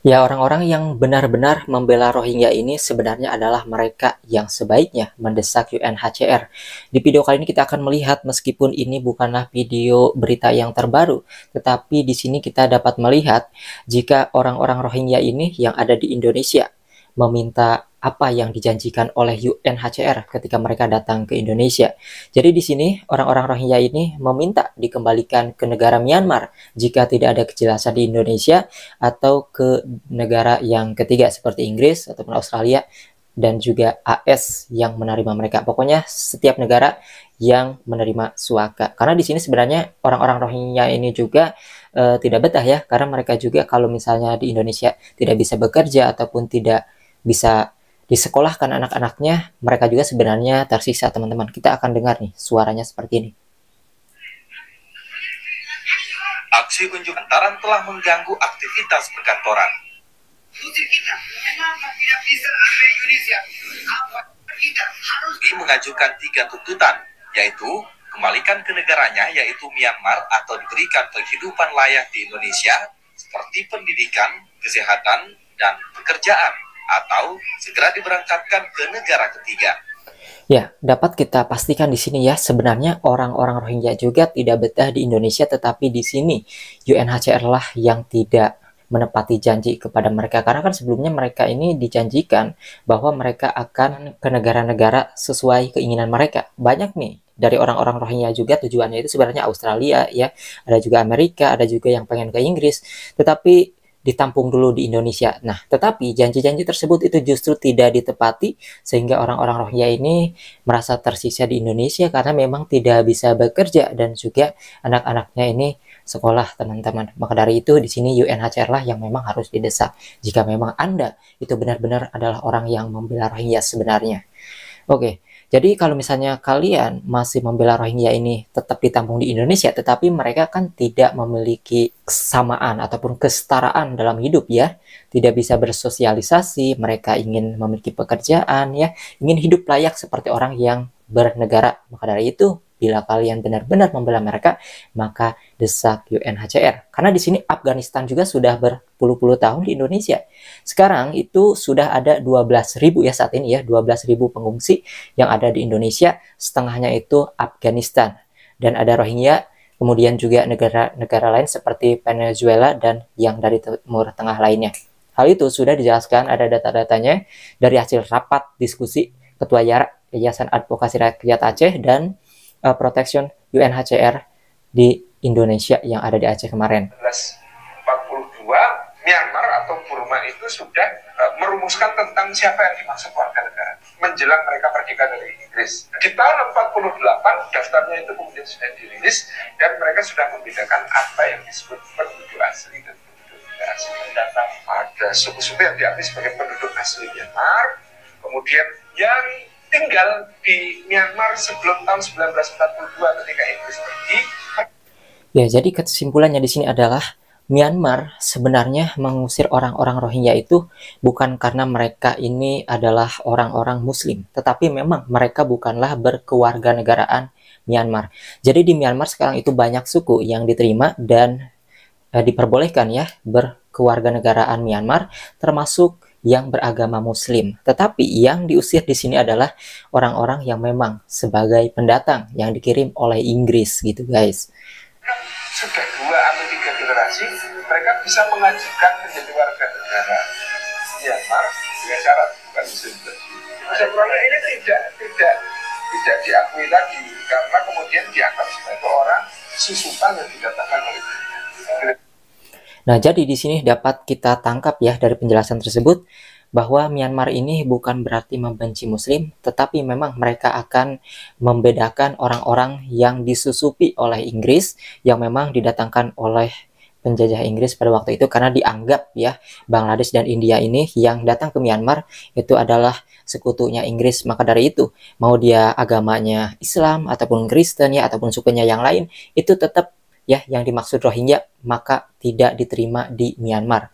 Ya, orang-orang yang benar-benar membela Rohingya ini sebenarnya adalah mereka yang sebaiknya mendesak UNHCR. Di video kali ini kita akan melihat meskipun ini bukanlah video berita yang terbaru, tetapi di sini kita dapat melihat jika orang-orang Rohingya ini yang ada di Indonesia meminta apa yang dijanjikan oleh UNHCR ketika mereka datang ke Indonesia. Jadi di sini orang-orang Rohingya ini meminta dikembalikan ke negara Myanmar jika tidak ada kejelasan di Indonesia, atau ke negara yang ketiga seperti Inggris ataupun Australia dan juga AS yang menerima mereka. Pokoknya setiap negara yang menerima suaka. Karena di sini sebenarnya orang-orang Rohingya ini juga tidak betah ya, karena mereka juga kalau misalnya di Indonesia tidak bisa bekerja ataupun tidak bisa disekolahkan anak-anaknya, mereka juga sebenarnya tersiksa, teman-teman. Kita akan dengar nih suaranya seperti ini. Aksi unjuk antaran telah mengganggu aktivitas perkantoran. Ini mengajukan 3 tuntutan, yaitu kembalikan ke negaranya, yaitu Myanmar, atau diberikan penghidupan layak di Indonesia, seperti pendidikan, kesehatan, dan pekerjaan, atau segera diberangkatkan ke negara ketiga. Ya, dapat kita pastikan di sini ya, sebenarnya orang-orang Rohingya juga tidak betah di Indonesia, tetapi di sini UNHCR lah yang tidak menepati janji kepada mereka. Karena kan sebelumnya mereka ini dijanjikan bahwa mereka akan ke negara-negara sesuai keinginan mereka. Banyak nih dari orang-orang Rohingya juga tujuannya itu sebenarnya Australia ya, ada juga Amerika, ada juga yang pengen ke Inggris, tetapi ditampung dulu di Indonesia. Nah, tetapi janji-janji tersebut itu justru tidak ditepati, sehingga orang-orang Rohingya ini merasa tersiksa di Indonesia karena memang tidak bisa bekerja dan juga anak-anaknya ini sekolah, teman-teman. Maka dari itu di sini UNHCR lah yang memang harus didesak jika memang Anda itu benar-benar adalah orang yang membela Rohingya sebenarnya. Oke, jadi kalau misalnya kalian masih membela Rohingya ini tetap ditampung di Indonesia, tetapi mereka kan tidak memiliki kesamaan ataupun kesetaraan dalam hidup ya. Tidak bisa bersosialisasi, mereka ingin memiliki pekerjaan ya, ingin hidup layak seperti orang yang bernegara. Maka dari itu, bila kalian benar-benar membela mereka, maka desak UNHCR. Karena di sini Afghanistan juga sudah berpuluh-puluh tahun di Indonesia. Sekarang itu sudah ada 12.000 ya saat ini ya, 12.000 pengungsi yang ada di Indonesia, setengahnya itu Afghanistan. Dan ada Rohingya, kemudian juga negara-negara lain seperti Venezuela dan yang dari Timur Tengah lainnya. Hal itu sudah dijelaskan, ada data-datanya dari hasil rapat diskusi Ketua Yayasan Advokasi Rakyat Aceh dan Protection UNHCR di Indonesia yang ada di Aceh kemarin. 1942 Myanmar atau Burma itu sudah merumuskan tentang siapa yang dimaksud warga negara menjelang mereka merdeka dari Inggris. Di tahun 48 daftarnya itu kemudian sudah dirilis dan mereka sudah membedakan apa yang disebut penduduk asli dan penduduk tidak asli. Ada suku-suku yang diakui sebagai penduduk asli Myanmar, kemudian yang tinggal di Myanmar sebelum tahun 1942 ketika Inggris pergi. Ya, jadi kesimpulannya di sini adalah Myanmar sebenarnya mengusir orang-orang Rohingya itu bukan karena mereka ini adalah orang-orang Muslim, tetapi memang mereka bukanlah berkewarganegaraan Myanmar. Jadi di Myanmar sekarang itu banyak suku yang diterima dan diperbolehkan ya berkewarganegaraan Myanmar, termasuk yang beragama Muslim. Tetapi yang diusir di sini adalah orang-orang yang memang sebagai pendatang yang dikirim oleh Inggris gitu guys. Sudah 2 atau 3 generasi mereka bisa mengajukan menjadi warga negara Myanmar dengan syarat bukan Muslim. Sebenarnya ini tidak diakui lagi karena kemudian dianggap sebagai orang susupan yang didatangkan oleh. Nah, jadi di sini dapat kita tangkap ya dari penjelasan tersebut bahwa Myanmar ini bukan berarti membenci Muslim, tetapi memang mereka akan membedakan orang-orang yang disusupi oleh Inggris, yang memang didatangkan oleh penjajah Inggris pada waktu itu, karena dianggap ya Bangladesh dan India ini yang datang ke Myanmar itu adalah sekutunya Inggris. Maka dari itu, mau dia agamanya Islam ataupun Kristen ya ataupun sukunya yang lain, itu tetap ya yang dimaksud Rohingya maka tidak diterima di Myanmar.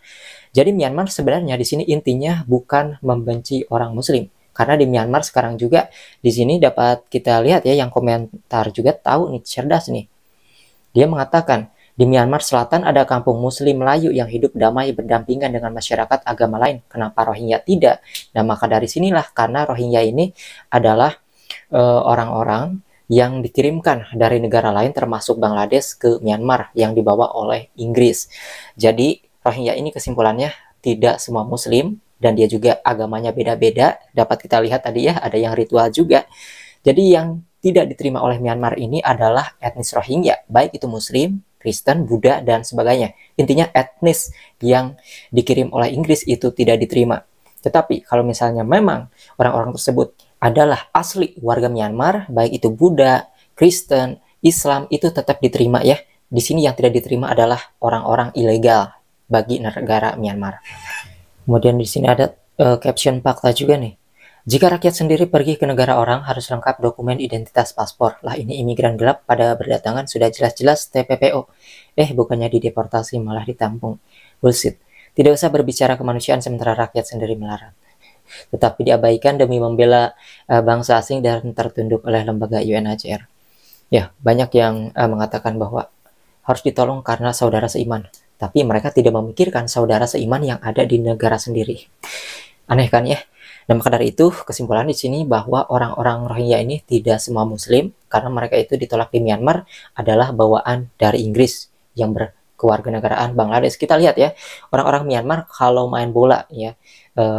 Jadi Myanmar sebenarnya di sini intinya bukan membenci orang Muslim. Karena di Myanmar sekarang juga di sini dapat kita lihat ya, yang komentar juga tahu nih, cerdas nih. Dia mengatakan Di Myanmar Selatan ada kampung Muslim Melayu yang hidup damai berdampingan dengan masyarakat agama lain. Kenapa Rohingya tidak? Nah, maka dari sinilah karena Rohingya ini adalah orang-orang yang dikirimkan dari negara lain termasuk Bangladesh ke Myanmar yang dibawa oleh Inggris. Jadi Rohingya ini kesimpulannya tidak semua Muslim dan dia juga agamanya beda-beda. Dapat kita lihat tadi ya, ada yang ritual juga. Jadi yang tidak diterima oleh Myanmar ini adalah etnis Rohingya, baik itu Muslim, Kristen, Buddha, dan sebagainya. Intinya etnis yang dikirim oleh Inggris itu tidak diterima. Tetapi kalau misalnya memang orang-orang tersebut adalah asli warga Myanmar, baik itu Buddha, Kristen, Islam, itu tetap diterima ya. Di sini yang tidak diterima adalah orang-orang ilegal bagi negara Myanmar. Kemudian di sini ada caption fakta juga nih. Jika rakyat sendiri pergi ke negara orang, harus lengkap dokumen identitas paspor. Lah ini imigran gelap pada berdatangan sudah jelas-jelas TPPO. Bukannya dideportasi malah ditampung. Bullshit. Tidak usah berbicara kemanusiaan sementara rakyat sendiri melarat. Tetapi diabaikan demi membela bangsa asing dan tertunduk oleh lembaga UNHCR. Ya, banyak yang mengatakan bahwa harus ditolong karena saudara seiman. Tapi mereka tidak memikirkan saudara seiman yang ada di negara sendiri. Aneh kan ya? Dan maka dari itu kesimpulan di sini bahwa orang-orang Rohingya ini tidak semua Muslim karena mereka itu ditolak di Myanmar adalah bawaan dari Inggris yang berkewarganegaraan Bangladesh. Kita lihat ya, orang-orang Myanmar kalau main bola ya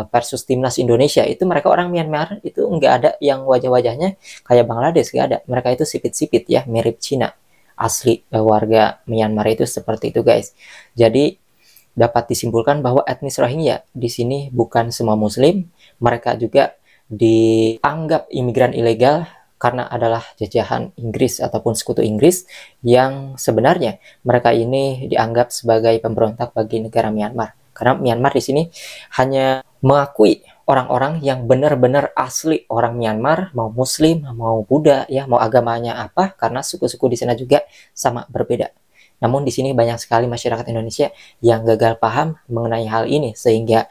versus timnas Indonesia itu mereka orang Myanmar itu nggak ada yang wajah-wajahnya kayak Bangladesh, nggak ada. Mereka itu sipit-sipit ya, mirip Cina. Asli warga Myanmar itu seperti itu guys. Jadi dapat disimpulkan bahwa etnis Rohingya di sini bukan semua Muslim, mereka juga dianggap imigran ilegal karena adalah jajahan Inggris ataupun sekutu Inggris yang sebenarnya mereka ini dianggap sebagai pemberontak bagi negara Myanmar. Karena Myanmar di sini hanya mengakui orang-orang yang benar-benar asli orang Myanmar, mau Muslim, mau Buddha, ya mau agamanya apa, karena suku-suku di sana juga sama berbeda. Namun di sini banyak sekali masyarakat Indonesia yang gagal paham mengenai hal ini sehingga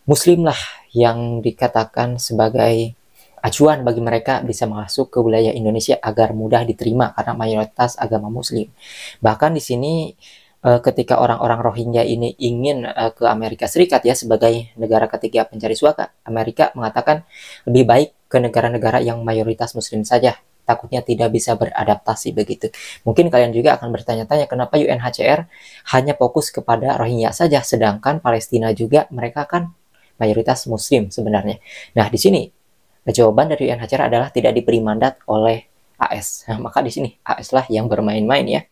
Muslim lah yang dikatakan sebagai acuan bagi mereka bisa masuk ke wilayah Indonesia agar mudah diterima karena mayoritas agama Muslim. Bahkan di sini ketika orang-orang Rohingya ini ingin ke Amerika Serikat ya sebagai negara ketiga pencari suaka, Amerika mengatakan lebih baik ke negara-negara yang mayoritas Muslim saja. Takutnya tidak bisa beradaptasi begitu. Mungkin kalian juga akan bertanya-tanya kenapa UNHCR hanya fokus kepada Rohingya saja, sedangkan Palestina juga mereka kan mayoritas Muslim sebenarnya. Nah di sini jawaban dari UNHCR adalah tidak diberi mandat oleh AS. Nah, maka di sini AS lah yang bermain-main ya.